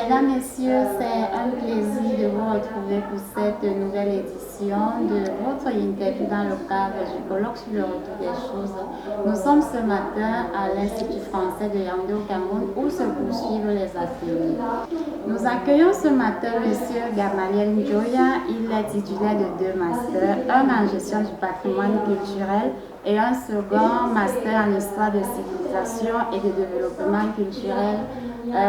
Mesdames, Messieurs, c'est un plaisir de vous retrouver pour cette nouvelle édition de votre interview dans le cadre du colloque sur le retour des choses. Nous sommes ce matin à l'Institut français de Yaoundé au Cameroun où se poursuivent les ateliers. Nous accueillons ce matin M. Gamaliel Njoya. Il est titulaire de 2 masters, un en gestion du patrimoine culturel et un second master en histoire de civilisation et de développement culturel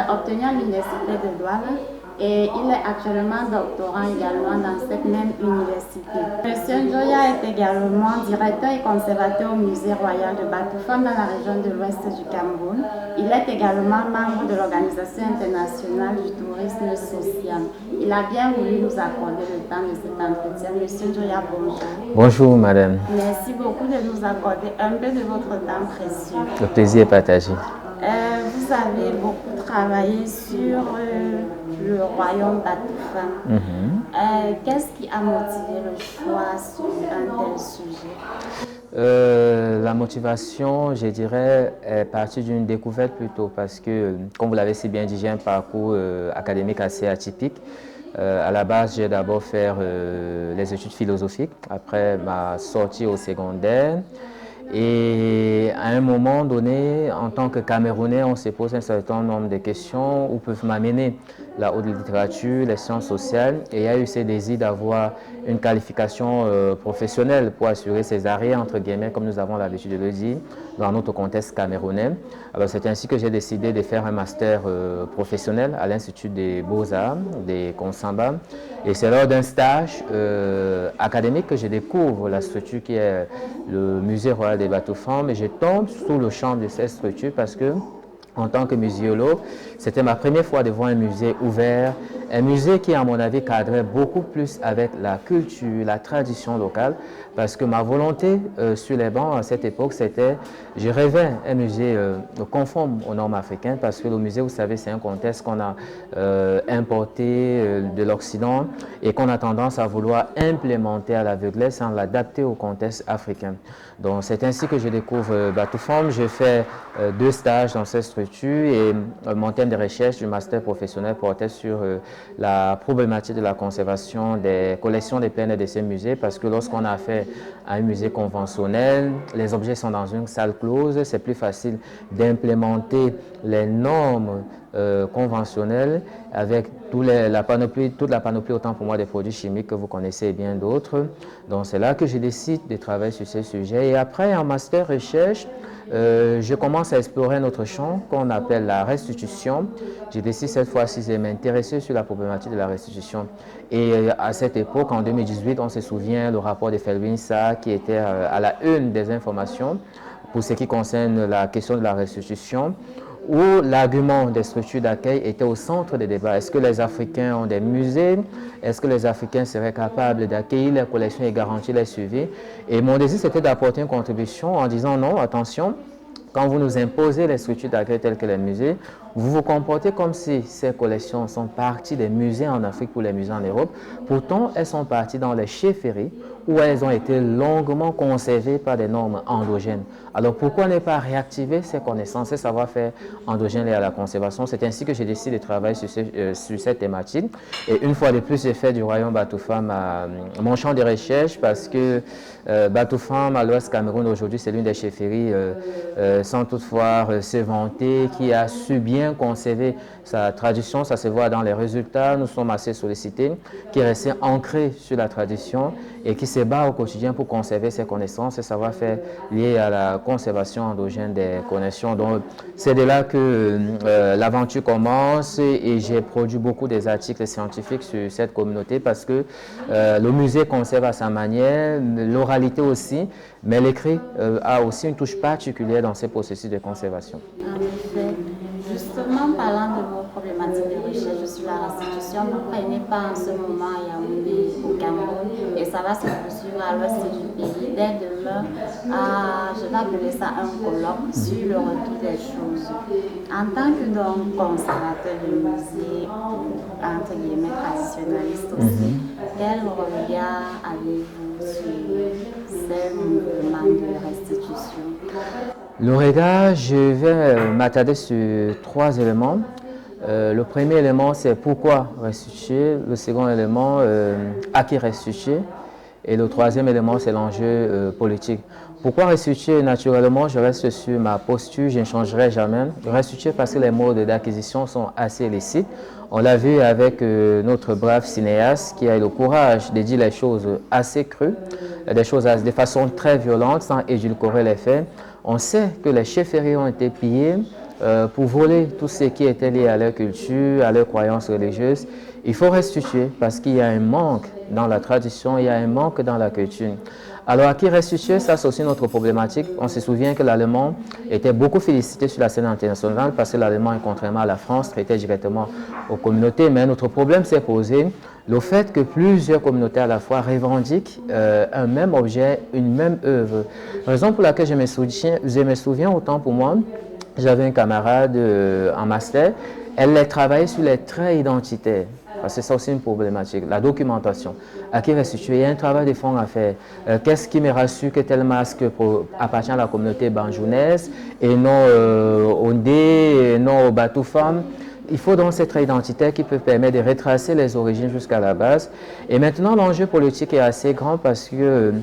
obtenu à l'université de Douala, et il est actuellement doctorant également dans cette même université. Monsieur Njoya est également directeur et conservateur au musée royal de Batoufam dans la région de l'ouest du Cameroun. Il est également membre de l'Organisation internationale du tourisme social. Il a bien voulu nous accorder le temps de cet entretien. Monsieur Njoya, bonjour. Bonjour madame. Merci beaucoup de nous accorder un peu de votre temps précieux. Le plaisir est partagé. Vous avez beaucoup travaillé sur le royaume Batoufam. Qu'est-ce qui a motivé le choix sur un tel sujet? La motivation, je dirais, est partie d'une découverte plutôt parce que, comme vous l'avez si bien dit, j'ai un parcours académique assez atypique. À la base, j'ai d'abord fait les études philosophiques après ma sortie au secondaire. Et à un moment donné, en tant que Camerounais, on se pose un certain nombre de questions où peuvent m'amener la haute littérature, les sciences sociales. Et il y a eu ce désir d'avoir une qualification professionnelle pour assurer ses arrêts, entre guillemets, comme nous avons l'habitude de le dire, dans notre contexte camerounais. Alors c'est ainsi que j'ai décidé de faire un master professionnel à l'Institut des Beaux-Arts, des Consamba. Et c'est lors d'un stage académique que je découvre la structure qui est le musée royal des Batoufam, et je tombe sous le charme de cette structure parce que, en tant que muséologue, c'était ma première fois de voir un musée ouvert, un musée qui, à mon avis, cadrait beaucoup plus avec la culture, la tradition locale, parce que ma volonté sur les bancs à cette époque, c'était, je rêvais un musée conforme aux normes africaines, parce que le musée, vous savez, c'est un contexte qu'on a importé de l'Occident et qu'on a tendance à vouloir implémenter à l'aveugle sans l'adapter au contexte africain. Donc c'est ainsi que je découvre Batoufam. Je fais 2 stages dans cette structure et mon thème de recherche du master professionnel portait sur la problématique de la conservation des collections des plaines de ces musées, parce que lorsqu'on a affaire à un musée conventionnel, les objets sont dans une salle close, c'est plus facile d'implémenter les normes conventionnelles avec toute la panoplie autant pour moi des produits chimiques que vous connaissez et bien d'autres. Donc c'est là que je décide de travailler sur ces sujets. Et après, en master recherche, je commence à explorer notre champ qu'on appelle la restitution. J'ai décidé cette fois-ci de m'intéresser sur la problématique de la restitution. Et à cette époque, en 2018, on se souvient le rapport de Felwine-Sarr qui était à la une des informations pour ce qui concerne la question de la restitution, où l'argument des structures d'accueil était au centre des débats. Est-ce que les Africains ont des musées? Est-ce que les Africains seraient capables d'accueillir les collections et garantir les suivis? Et mon désir, c'était d'apporter une contribution en disant non, attention, quand vous nous imposez les structures d'accueil telles que les musées, vous vous comportez comme si ces collections sont parties des musées en Afrique ou les musées en Europe. Pourtant, elles sont parties dans les chefferies où elles ont été longuement conservées par des normes endogènes. Alors pourquoi ne pas réactiver ces connaissances, ces savoir-faire endogènes liés à la conservation? C'est ainsi que j'ai décidé de travailler sur cette thématique. Et une fois de plus, j'ai fait du royaume Batoufam mon champ de recherche, parce que Batoufam, à l'ouest Cameroun, aujourd'hui, c'est l'une des chefferies, sans toutefois se vanter, qui a su bien conserver sa tradition. Ça se voit dans les résultats. Nous sommes assez sollicités, qui est resté ancré sur la tradition et qui se bat au quotidien pour conserver ses connaissances et savoir-faire liés à la conservation endogène des connexions. Donc, c'est de là que l'aventure commence, et j'ai produit beaucoup des articles scientifiques sur cette communauté, parce que le musée conserve à sa manière, l'oralité aussi, mais l'écrit a aussi une touche particulière dans ces processus de conservation. En effet, justement, parlant de vos problématiques de recherche sur la restitution, vous ne prenez pas en ce moment à Yaoundé, au Cameroun, et ça va se poursuivre à l'ouest du pays. Dès demain, je vais appeler ça un colloque sur le retour des choses. En tant que donc conservateur de musée, entre guillemets traditionnaliste aussi, quel regard avez-vous sur ces mouvements de restitution? Le regard, je vais m'attarder sur 3 éléments. Le premier élément, c'est pourquoi restituer. Le second élément, à qui restituer. Et le troisième élément, c'est l'enjeu politique. Pourquoi restituer? Naturellement, je reste sur ma posture, je ne changerai jamais. Restituer parce que les modes d'acquisition sont assez licites. On l'a vu avec notre brave cinéaste qui a eu le courage de dire les choses assez crues, des choses de façon très violente, sans édulcorer les faits. On sait que les chefferies ont été pillées pour voler tout ce qui était lié à leur culture, à leurs croyances religieuses. Il faut restituer parce qu'il y a un manque dans la tradition, il y a un manque dans la culture. Alors, à qui restituer, ça c'est aussi notre problématique. On se souvient que l'Allemand était beaucoup félicité sur la scène internationale parce que l'Allemagne, contrairement à la France, traitait directement aux communautés. Mais notre problème s'est posé le fait que plusieurs communautés à la fois revendiquent un même objet, une même œuvre. Raison pour laquelle je me souviens autant pour moi, j'avais un camarade en master, elle travaillait sur les traits identitaires. Parce que c'est aussi une problématique, la documentation. À qui restituer? Il y a un travail de fond à faire. Qu'est-ce qui me rassure que tel masque appartient à la communauté banjounaise et non au Ndé, et non au Batoufam? Il faut donc cette traits identitaire qui peut permettre de retracer les origines jusqu'à la base. Et maintenant, l'enjeu politique est assez grand parce que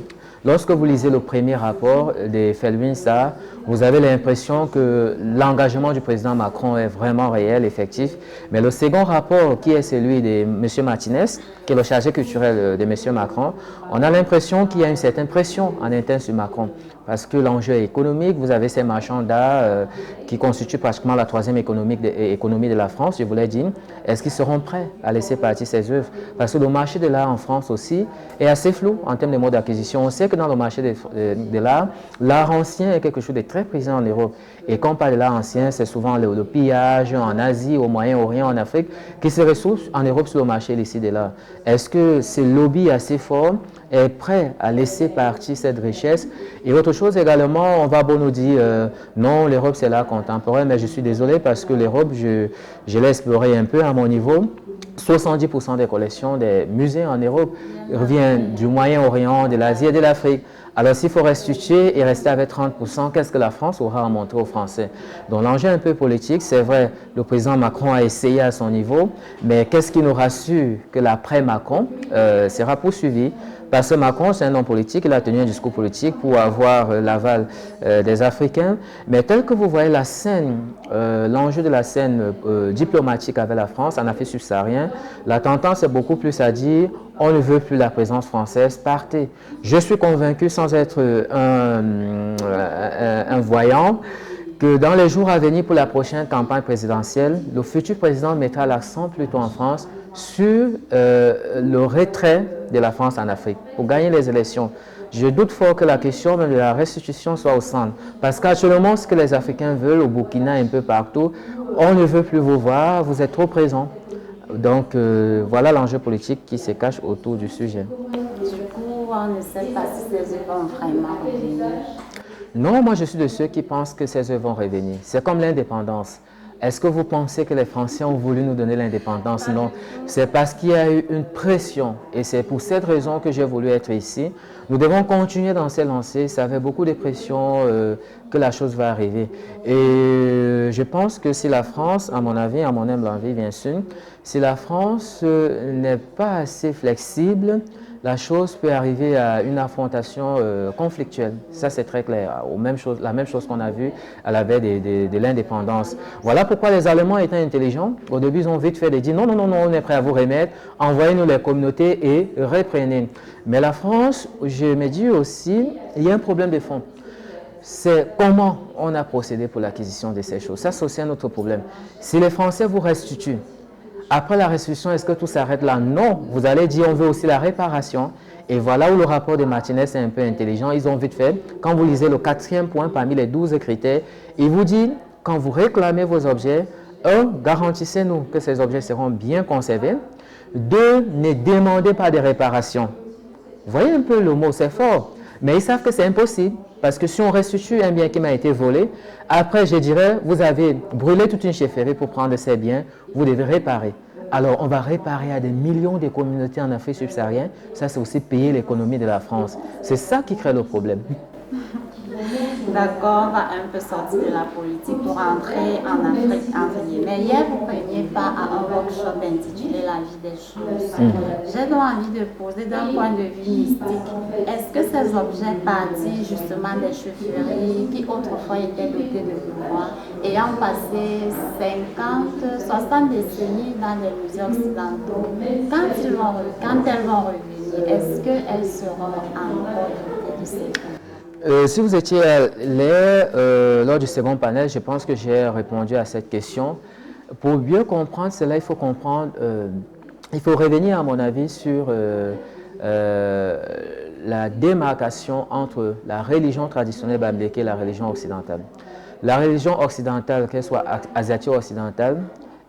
lorsque vous lisez le premier rapport de Felwine-Sarr, vous avez l'impression que l'engagement du président Macron est vraiment réel, effectif. Mais le second rapport, qui est celui de M. Martinez, qui est le chargé culturel de M. Macron, on a l'impression qu'il y a une certaine pression en interne sur Macron. Parce que l'enjeu est économique, vous avez ces marchands d'art qui constituent pratiquement la troisième économie de la France, je voulais dire. Est-ce qu'ils seront prêts à laisser partir ces œuvres? Parce que le marché de l'art en France aussi est assez flou en termes de mode d'acquisition. On sait que dans le marché de l'art ancien est quelque chose de très présent en Europe. Et quand on parle de l'art ancien, c'est souvent le pillage en Asie, au Moyen-Orient, en Afrique, qui se ressource en Europe sur le marché ici de l'art. Est-ce que ce lobby assez fort est prêt à laisser partir cette richesse? Et autre chose également, on va nous dire non, l'Europe c'est l'art contemporain, mais je suis désolé parce que l'Europe, je l'ai exploré un peu à mon niveau. 70% des collections des musées en Europe reviennent du Moyen-Orient, de l'Asie et de l'Afrique. Alors s'il faut restituer et rester avec 30%, qu'est-ce que la France aura à montrer aux Français? Donc l'enjeu un peu politique, c'est vrai, le président Macron a essayé à son niveau, mais qu'est-ce qui nous rassure que l'après-Macron sera poursuivi? Parce que Macron, c'est un homme politique, il a tenu un discours politique pour avoir l'aval des Africains. Mais tel que vous voyez la scène, l'enjeu de la scène diplomatique avec la France en Afrique subsaharienne, la tendance est beaucoup plus à dire on ne veut plus la présence française, partez. Je suis convaincu, sans être un voyant, que dans les jours à venir pour la prochaine campagne présidentielle, le futur président mettra l'accent plutôt en France sur le retrait de la France en Afrique pour gagner les élections. Je doute fort que la question de la restitution soit au centre. Parce qu'actuellement, ce que les Africains veulent, au Burkina, un peu partout, on ne veut plus vous voir, vous êtes trop présents. Donc voilà l'enjeu politique qui se cache autour du sujet. Du coup, on ne sait pas si ces œuvres vont vraiment revenir. Non, moi je suis de ceux qui pensent que ces œuvres vont revenir. C'est comme l'indépendance. Est-ce que vous pensez que les Français ont voulu nous donner l'indépendance? Non, c'est parce qu'il y a eu une pression et c'est pour cette raison que j'ai voulu être ici. Nous devons continuer dans ces lancées, ça fait beaucoup de pression que la chose va arriver. Et je pense que si la France, à mon avis, à mon humble avis bien sûr, si la France n'est pas assez flexible, la chose peut arriver à une affrontation conflictuelle. Ça, c'est très clair. La même chose qu'on a vu à la veille de l'indépendance. Voilà pourquoi les Allemands étant intelligents, au début, ils ont vite fait de dire non, on est prêt à vous remettre, envoyez-nous les communautés et reprenez. Mais la France, je me dis aussi, il y a un problème de fond. C'est comment on a procédé pour l'acquisition de ces choses. Ça, c'est aussi un autre problème. Si les Français vous restituent, après la restitution, est-ce que tout s'arrête là? Non, vous allez dire on veut aussi la réparation. Et voilà où le rapport de Martinez est un peu intelligent. Ils ont vite fait, quand vous lisez le 4e point parmi les 12 critères, il vous dit, quand vous réclamez vos objets, 1, garantissez-nous que ces objets seront bien conservés. 2, ne demandez pas de réparation. Vous voyez un peu le mot, c'est fort. Mais ils savent que c'est impossible. Parce que si on restitue un bien qui m'a été volé, après, je dirais, vous avez brûlé toute une chefferie pour prendre ces biens, vous devez réparer. Alors, on va réparer à des millions de communautés en Afrique subsaharienne. Ça, c'est aussi payer l'économie de la France. C'est ça qui crée le problème. d'accord, va un peu sortir de la politique pour entrer en Afrique, entre guillemets. Hier, vous preniez part à un workshop intitulé La vie des choses. J'ai donc envie de poser d'un point de vue mystique, est-ce que ces objets partis justement des chaufferies qui autrefois étaient dotés de pouvoir, ayant passé 50, 60 décennies dans les musées occidentaux, quand elles vont revenir, est-ce qu'elles seront encore dotées de ces pouvoirs? Si vous étiez lors du second panel, je pense que j'ai répondu à cette question. Pour mieux comprendre cela, il faut revenir à mon avis sur la démarcation entre la religion traditionnelle bamileke et la religion occidentale. La religion occidentale, qu'elle soit asiatique ou occidentale,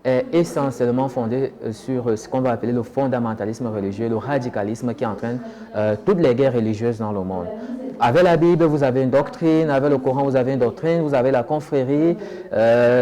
est essentiellement fondée sur ce qu'on va appeler le fondamentalisme religieux, le radicalisme qui entraîne toutes les guerres religieuses dans le monde. Avec la Bible, vous avez une doctrine, avec le Coran, vous avez une doctrine, vous avez la confrérie.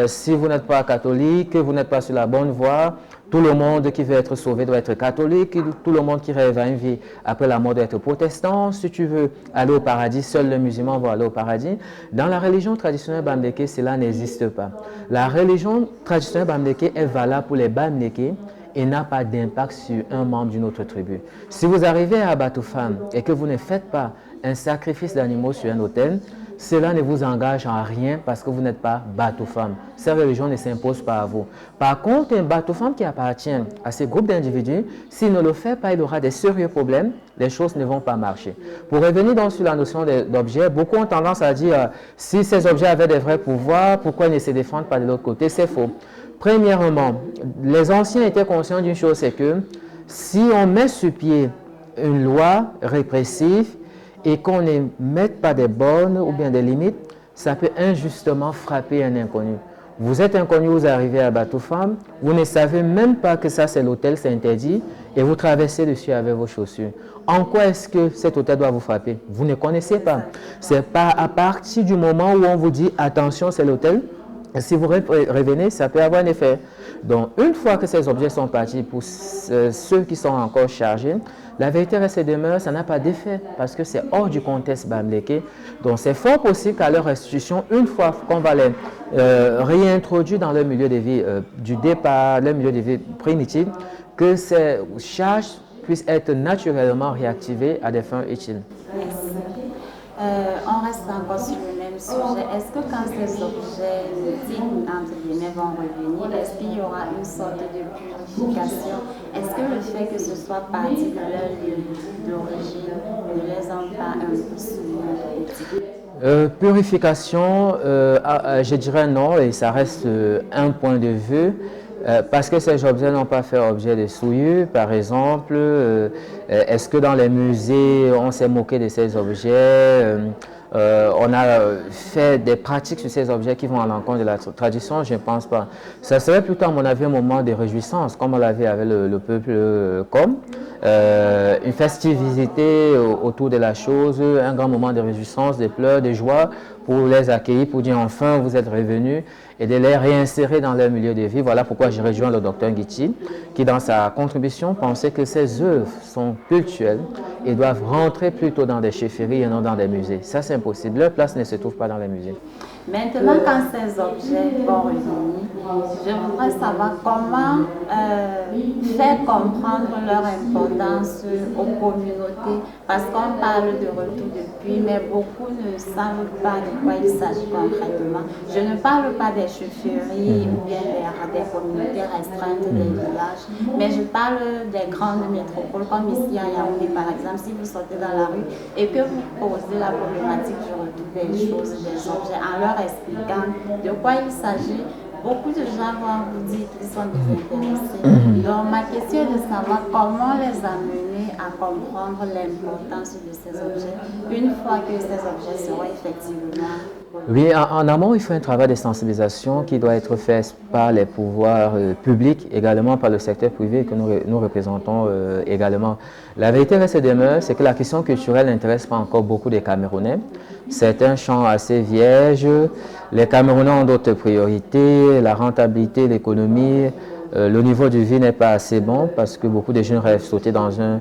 Si vous n'êtes pas catholique, vous n'êtes pas sur la bonne voie. Tout le monde qui veut être sauvé doit être catholique. Tout le monde qui rêve à une vie après la mort doit être protestant. Si tu veux aller au paradis, seul le musulman va aller au paradis. Dans la religion traditionnelle bamileke, cela n'existe pas. La religion traditionnelle bamileke est valable pour les bamileke et n'a pas d'impact sur un membre d'une autre tribu. Si vous arrivez à Batoufam et que vous ne faites pas un sacrifice d'animaux sur un autel, cela ne vous engage en rien parce que vous n'êtes pas Batoufam. Cette religion ne s'impose pas à vous. Par contre, un Batoufam qui appartient à ce groupe d'individus, s'il ne le fait pas, il aura des sérieux problèmes, les choses ne vont pas marcher. Pour revenir donc sur la notion d'objet, beaucoup ont tendance à dire si ces objets avaient des vrais pouvoirs, pourquoi ils ne se défendent pas de l'autre côté? C'est faux. Premièrement, les anciens étaient conscients d'une chose, c'est que si on met sur pied une loi répressive et qu'on ne mette pas des bornes ou bien des limites, ça peut injustement frapper un inconnu. Vous êtes inconnu, vous arrivez à Batoufam, vous ne savez même pas que ça c'est l'hôtel, c'est interdit, et vous traversez dessus avec vos chaussures. En quoi est-ce que cet hôtel doit vous frapper? Vous ne connaissez pas. C'est pas à partir du moment où on vous dit attention, c'est l'hôtel. Si vous revenez, ça peut avoir un effet. Donc, une fois que ces objets sont partis, pour ceux qui sont encore chargés, la vérité reste et demeure, ça n'a pas d'effet parce que c'est hors du contexte bamileke. Donc, c'est fort possible qu'à leur restitution, une fois qu'on va les réintroduire dans leur milieu de vie du départ, leur milieu de vie primitif, que ces charges puissent être naturellement réactivées à des fins utiles. On reste encore sur le même sujet. Est-ce que quand ces objets mythiques, entre guillemets, vont revenir, est-ce qu'il y aura une sorte de purification? Est-ce que le fait que ce soit parti de leur lieu d'origine ne les rend pas un peu soumis? Purification, je dirais non, et ça reste un point de vue. Parce que ces objets n'ont pas fait objet de souillure, par exemple, est-ce que dans les musées on s'est moqué de ces objets, on a fait des pratiques sur ces objets qui vont à l'encontre de la tradition? Je ne pense pas. Ça serait plutôt à mon avis un moment de réjouissance, comme on l'avait avec le peuple comme, une festivité autour de la chose, un grand moment de réjouissance, de pleurs, de joie pour les accueillir, pour dire enfin vous êtes revenus, et de les réinsérer dans leur milieu de vie. Voilà pourquoi je rejoins le docteur Guitti, qui dans sa contribution pensait que ces œuvres sont cultuelles et doivent rentrer plutôt dans des chefferies et non dans des musées. Ça c'est impossible, leur place ne se trouve pas dans les musées. Maintenant, quand ces objets vont revenir, je voudrais savoir comment faire comprendre leur importance aux communautés, parce qu'on parle de retour depuis, mais beaucoup ne savent pas de quoi il s'agit concrètement. Je ne parle pas des chaufferies ou bien des communautés restreintes des villages, mais je parle des grandes métropoles, comme ici à Yaoundé par exemple. Si vous sortez dans la rue et que vous posez la problématique du retour des choses, des objets, en leur expliquant de quoi il s'agit, beaucoup de gens vont vous dire qu'ils sont désintéressés. Donc ma question est de savoir comment les amener à comprendre l'importance de ces objets une fois que ces objets seront effectivement... Oui, en amont, il faut un travail de sensibilisation qui doit être fait par les pouvoirs publics, également par le secteur privé que nous représentons également. La vérité reste et demeure, c'est que la question culturelle n'intéresse pas encore beaucoup des Camerounais. C'est un champ assez vierge. Les Camerounais ont d'autres priorités, la rentabilité, l'économie, Le niveau de vie n'est pas assez bon parce que beaucoup de jeunes rêvent sauter dans un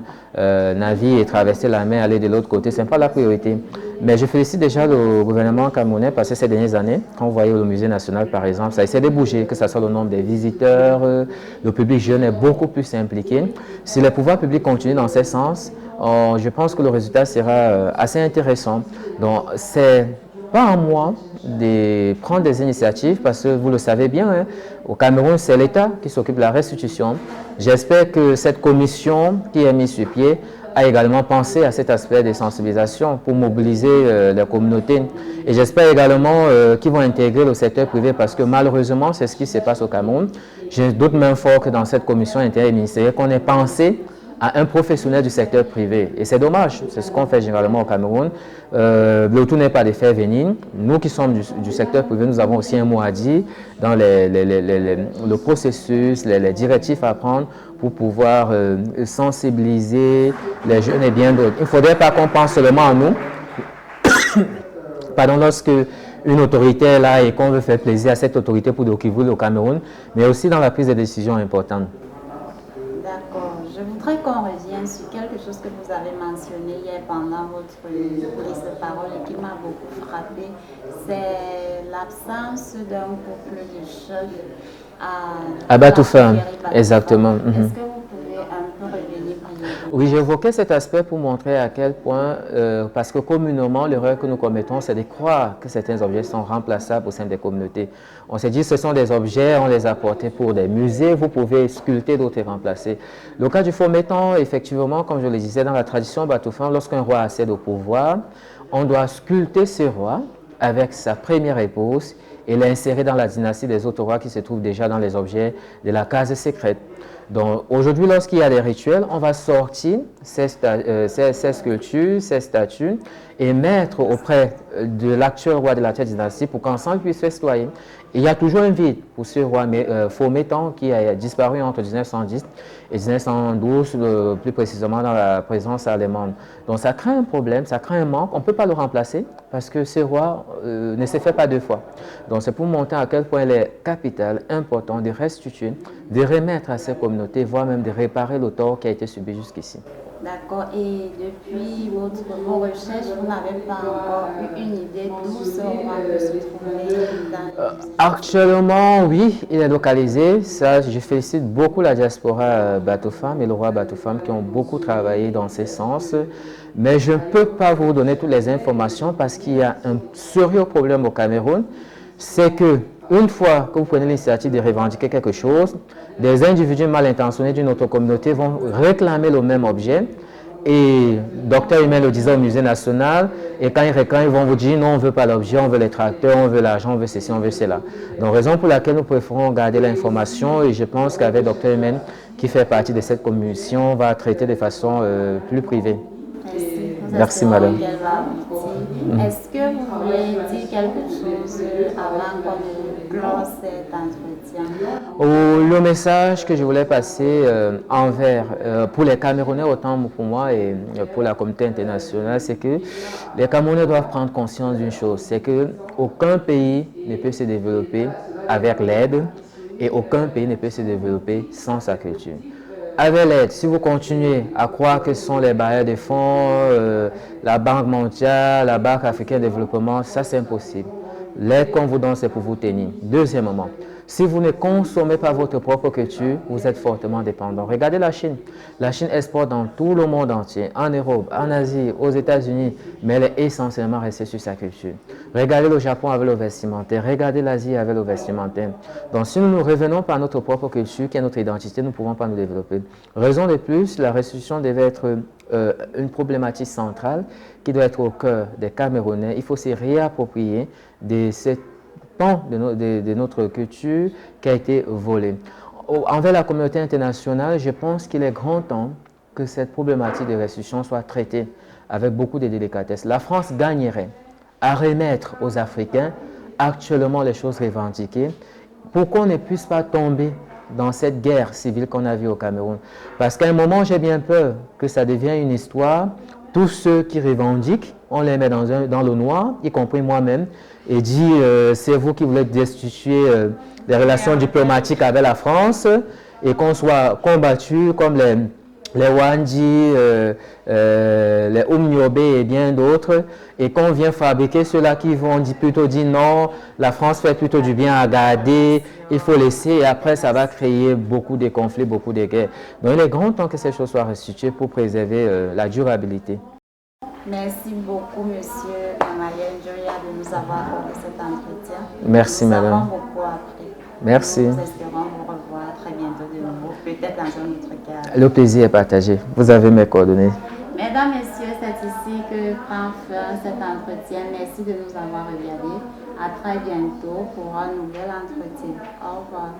navire et traverser la mer, aller de l'autre côté. Ce n'est pas la priorité. Mais je félicite déjà le gouvernement camerounais parce que ces dernières années, quand vous voyez au musée national par exemple, ça essaie de bouger, que ce soit le nombre des visiteurs, le public jeune est beaucoup plus impliqué. Si les pouvoirs publics continuent dans ce sens, je pense que le résultat sera assez intéressant. Donc, c'est pas à moi de prendre des initiatives parce que vous le savez bien, hein, au Cameroun, c'est l'État qui s'occupe de la restitution. J'espère que cette commission qui est mise sur pied a également pensé à cet aspect de sensibilisation pour mobiliser les communautés. Et j'espère également qu'ils vont intégrer le secteur privé parce que malheureusement, c'est ce qui se passe au Cameroun. J'ai d'autres mains fortes que dans cette commission interministérielle qu'on ait pensé à un professionnel du secteur privé. Et c'est dommage, c'est ce qu'on fait généralement au Cameroun. Le tout n'est pas de faire venir. Nous qui sommes du secteur privé, nous avons aussi un mot à dire dans le processus, les directives à prendre pour pouvoir sensibiliser les jeunes et bien d'autres. Il ne faudrait pas qu'on pense seulement à nous. Pardon, lorsque une autorité est là et qu'on veut faire plaisir à cette autorité pour découvrir le Cameroun, mais aussi dans la prise de décision importante. D'accord. Je voudrais qu'on revienne sur quelque chose que vous avez mentionné hier pendant votre prise de parole et qui m'a beaucoup frappé. C'est l'absence d'un couple de jeunes à Batoufan. Exactement. Est-ce que vous pouvez un peu revenir brièvement? Oui, j'évoquais cet aspect pour montrer à quel point, parce que communément, l'erreur que nous commettons, c'est de croire que certains objets sont remplaçables au sein des communautés. On s'est dit, ce sont des objets, on les a portés pour des musées, vous pouvez sculpter, d'autres et remplacer. Le cas du Faux-Métan, effectivement, comme je le disais, dans la tradition Batoufan, lorsqu'un roi accède au pouvoir, on doit sculpter ce roi avec sa première épouse et l'insérer dans la dynastie des autres rois qui se trouvent déjà dans les objets de la case secrète. Donc aujourd'hui, lorsqu'il y a des rituels, on va sortir ces sculptures, ces statues et mettre auprès de l'actuel roi de la dynastie pour qu'ensemble puisse festoyer. Et il y a toujours un vide pour ce roi Faux-Métan qui a disparu entre 1910 et 1912, plus précisément dans la présence allemande. Donc ça crée un problème, ça crée un manque. On ne peut pas le remplacer parce que ce roi ne se fait pas deux fois. Donc c'est pour montrer à quel point il est capital, important de restituer, de remettre à ces communautés, voire même de réparer le tort qui a été subi jusqu'ici. D'accord. Et depuis vos recherches, vous n'avez pas encore eu une idée d'où ce roi peut se trouver dans les musées? Actuellement, oui, il est localisé. Ça, je félicite beaucoup la diaspora Batoufam et le roi Batoufam qui ont beaucoup travaillé dans ce sens. Mais je ne peux pas vous donner toutes les informations parce qu'il y a un sérieux problème au Cameroun. C'est que une fois que vous prenez l'initiative de revendiquer quelque chose, des individus mal intentionnés d'une autre communauté vont réclamer le même objet. Et Dr Humain le disait au musée national, et quand ils réclament, ils vont vous dire non, on ne veut pas l'objet, on veut les tracteurs, on veut l'argent, on veut ceci, on veut cela. Donc, raison pour laquelle nous préférons garder l'information et je pense qu'avec Dr Humain, qui fait partie de cette commission, on va traiter de façon plus privée. Merci madame. Est-ce que vous voulez dire quelque chose avant qu'on close cet entretien? Le message que je voulais passer pour les Camerounais, autant pour moi et pour la communauté internationale, c'est que les Camerounais doivent prendre conscience d'une chose, c'est qu'aucun pays ne peut se développer avec l'aide et aucun pays ne peut se développer sans sa culture. Avec l'aide, si vous continuez à croire que ce sont les bailleurs de fonds, la Banque mondiale, la Banque africaine de développement, ça c'est impossible. L'aide qu'on vous donne, c'est pour vous tenir. Deuxièmement, si vous ne consommez pas votre propre culture, vous êtes fortement dépendant. Regardez la Chine. La Chine exporte dans tout le monde entier, en Europe, en Asie, aux États-Unis, mais elle est essentiellement restée sur sa culture. Regardez le Japon avec le vestimentaire, regardez l'Asie avec le vestimentaire. Donc si nous ne revenons pas à notre propre culture, qui est notre identité, nous ne pouvons pas nous développer. Raison de plus, la restitution devait être une problématique centrale qui doit être au cœur des Camerounais. Il faut se réapproprier de cette pan de notre culture qui a été volée. Envers la communauté internationale, je pense qu'il est grand temps que cette problématique de restitution soit traitée avec beaucoup de délicatesse. La France gagnerait à remettre aux Africains actuellement les choses revendiquées pour qu'on ne puisse pas tomber dans cette guerre civile qu'on a vue au Cameroun. Parce qu'à un moment, j'ai bien peur que ça devienne une histoire. Tous ceux qui revendiquent, on les met dans le noir, y compris moi-même, et dit c'est vous qui voulez destituer les relations diplomatiques avec la France. et qu'on soit combattu comme les Wandji, les Oumniobe et bien d'autres, et qu'on vient fabriquer ceux-là qui vont plutôt dire non, la France fait plutôt du bien à garder, il faut laisser, et après ça va créer beaucoup de conflits, beaucoup de guerres. Donc il est grand temps que ces choses soient restituées pour préserver la durabilité. Merci beaucoup, monsieur Gamaliel Njoya, de nous avoir accordé cet entretien. Merci, madame. Nous avons beaucoup appris. Merci. Nous espérons vous revoir très bientôt de nouveau, peut-être dans un autre cadre. Le plaisir est partagé. Vous avez mes coordonnées. Mesdames, Messieurs, c'est ici que prend fin cet entretien. Merci de nous avoir regardés. À très bientôt pour un nouvel entretien. Au revoir.